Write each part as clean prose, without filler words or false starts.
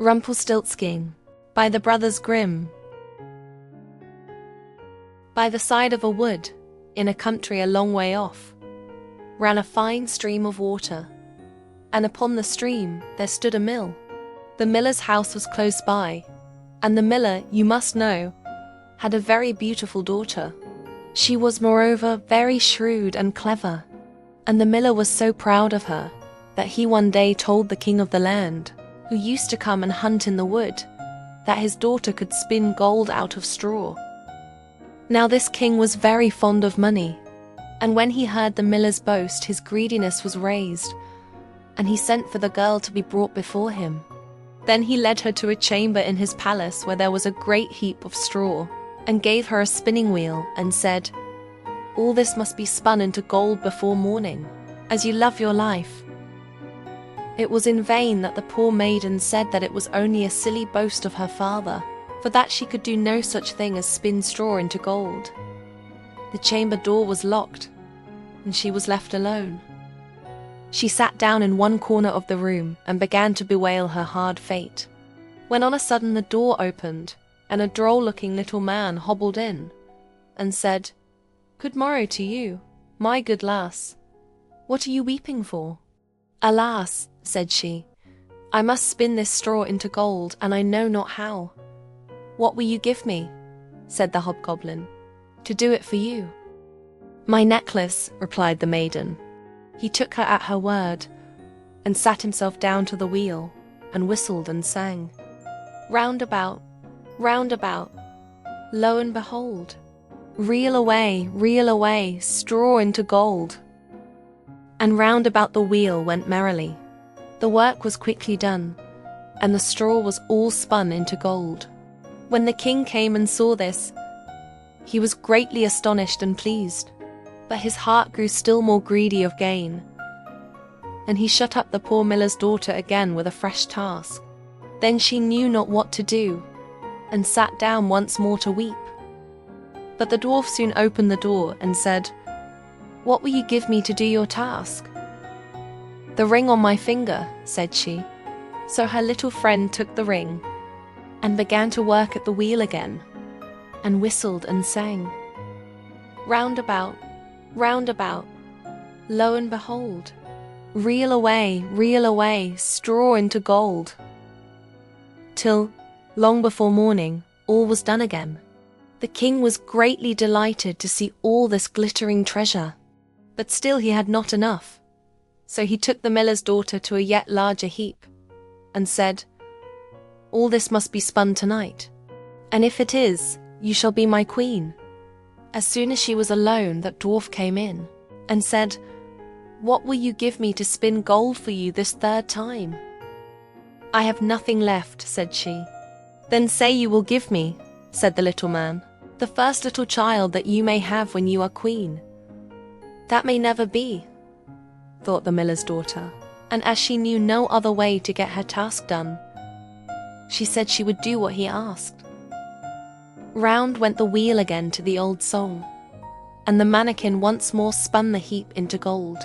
Rumpelstiltskin by the Brothers Grimm. By the side of a wood, in a country a long way off, ran a fine stream of water, and upon the stream there stood a mill. The miller's house was close by, and the miller, you must know, had a very beautiful daughter. She was moreover very shrewd and clever, and the miller was so proud of her that he one day told the king of the land, who used to come and hunt in the wood, that his daughter could spin gold out of straw. Now this king was very fond of money, and when he heard the miller's boast, his greediness was raised, and he sent for the girl to be brought before him. Then he led her to a chamber in his palace where there was a great heap of straw, and gave her a spinning wheel, and said, "All this must be spun into gold before morning, as you love your life." It was in vain that the poor maiden said that it was only a silly boast of her father, for that she could do no such thing as spin straw into gold. The chamber door was locked, and she was left alone. She sat down in one corner of the room and began to bewail her hard fate, when on a sudden the door opened, and a droll-looking little man hobbled in, and said, "Good morrow to you, my good lass. What are you weeping for?" "Alas," said she, "I must spin this straw into gold, and I know not how." "What will you give me," said the hobgoblin, "to do it for you?" "My necklace," replied the maiden. He took her at her word, and sat himself down to the wheel, and whistled and sang, "Round about, lo and behold, reel away, straw into gold." And round about the wheel went merrily. The work was quickly done, and the straw was all spun into gold. When the king came and saw this, he was greatly astonished and pleased, but his heart grew still more greedy of gain, and he shut up the poor miller's daughter again with a fresh task. Then she knew not what to do, and sat down once more to weep. But the dwarf soon opened the door and said, "What will you give me to do your task?" "The ring on my finger," said she. So her little friend took the ring, and began to work at the wheel again, and whistled and sang, "Round about, lo and behold, reel away, straw into gold," till, long before morning, all was done again. The king was greatly delighted to see all this glittering treasure, but still he had not enough. So he took the miller's daughter to a yet larger heap, and said, "All this must be spun tonight, and if it is, you shall be my queen." As soon as she was alone, that dwarf came in, and said, "What will you give me to spin gold for you this third time?" "I have nothing left," said she. "Then say you will give me," said the little man, "the first little child that you may have when you are queen." "That may never be," thought the miller's daughter, and as she knew no other way to get her task done, she said she would do what he asked. Round went the wheel again to the old song, and the mannikin once more spun the heap into gold.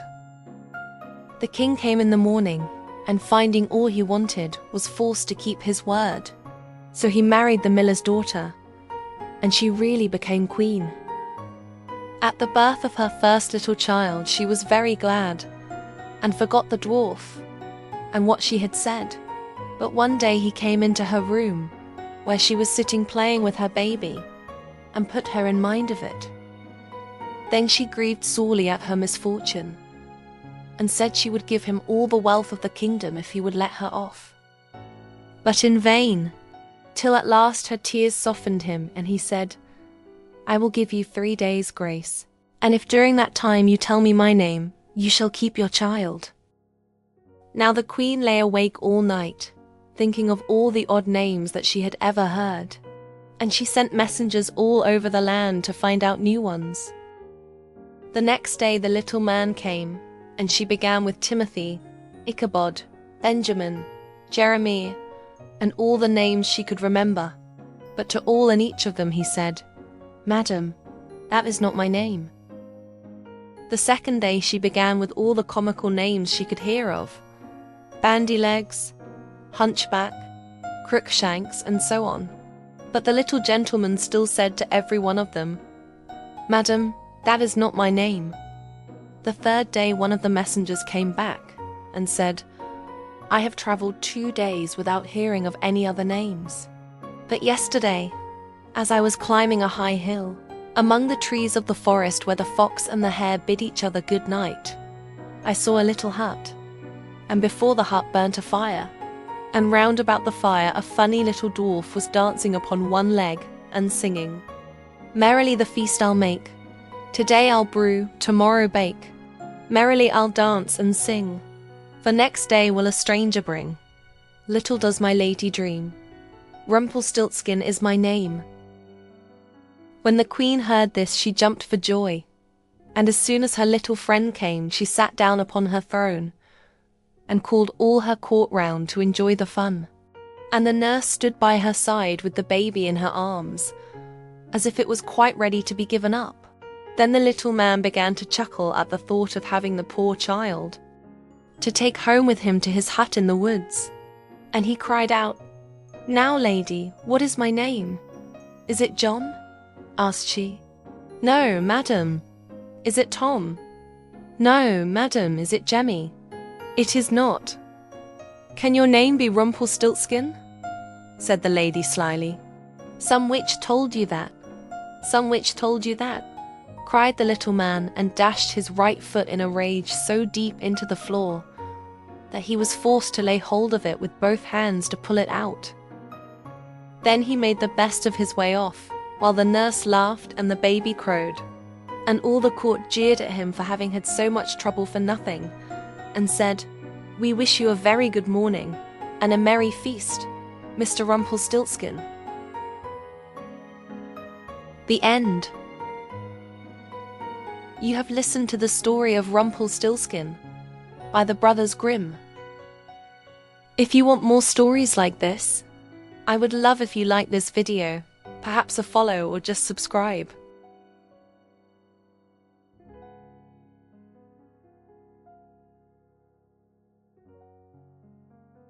The king came in the morning, and finding all he wanted, was forced to keep his word. So he married the miller's daughter, and she really became queen. At the birth of her first little child, she was very glad, and forgot the dwarf and what she had said. But one day he came into her room, where she was sitting playing with her baby, and put her in mind of it. Then she grieved sorely at her misfortune, and said she would give him all the wealth of the kingdom if he would let her off. But in vain, till at last her tears softened him, and he said, "I will give you 3 days' grace, and if during that time you tell me my name, you shall keep your child." Now the queen lay awake all night, thinking of all the odd names that she had ever heard, and she sent messengers all over the land to find out new ones. The next day the little man came, and she began with Timothy, Ichabod, Benjamin, Jeremy, and all the names she could remember. But to all and each of them he said, "Madam, that is not my name." The second day she began with all the comical names she could hear of: Bandy-legs, Hunchback, Crookshanks, and so on. But the little gentleman still said to every one of them, "Madam, that is not my name." The third day one of the messengers came back and said, "I have traveled 2 days without hearing of any other names. But yesterday, as I was climbing a high hill, among the trees of the forest where the fox and the hare bid each other good night, I saw a little hut, and before the hut burnt a fire, and round about the fire a funny little dwarf was dancing upon one leg and singing, 'Merrily the feast I'll make, today I'll brew, tomorrow bake, merrily I'll dance and sing, for next day will a stranger bring. Little does my lady dream, Rumpelstiltskin is my name.'" When the queen heard this, she jumped for joy, and as soon as her little friend came, she sat down upon her throne and called all her court round to enjoy the fun. And the nurse stood by her side with the baby in her arms, as if it was quite ready to be given up. Then the little man began to chuckle at the thought of having the poor child to take home with him to his hut in the woods. And he cried out, "Now, lady, what is my name? Is it John?" asked she. "No, madam." "Is it Tom?" "No, madam." "Is it Jemmy?" "It is not." "Can your name be Rumpelstiltskin?" said the lady slyly. "Some witch told you that. Some witch told you that," cried the little man, and dashed his right foot in a rage so deep into the floor that he was forced to lay hold of it with both hands to pull it out. Then he made the best of his way off, while the nurse laughed and the baby crowed, and all the court jeered at him for having had so much trouble for nothing, and said, "We wish you a very good morning, and a merry feast, Mr. Rumpelstiltskin." The end. You have listened to the story of Rumpelstiltskin by the Brothers Grimm. If you want more stories like this, I would love if you like this video, perhaps a follow or just subscribe.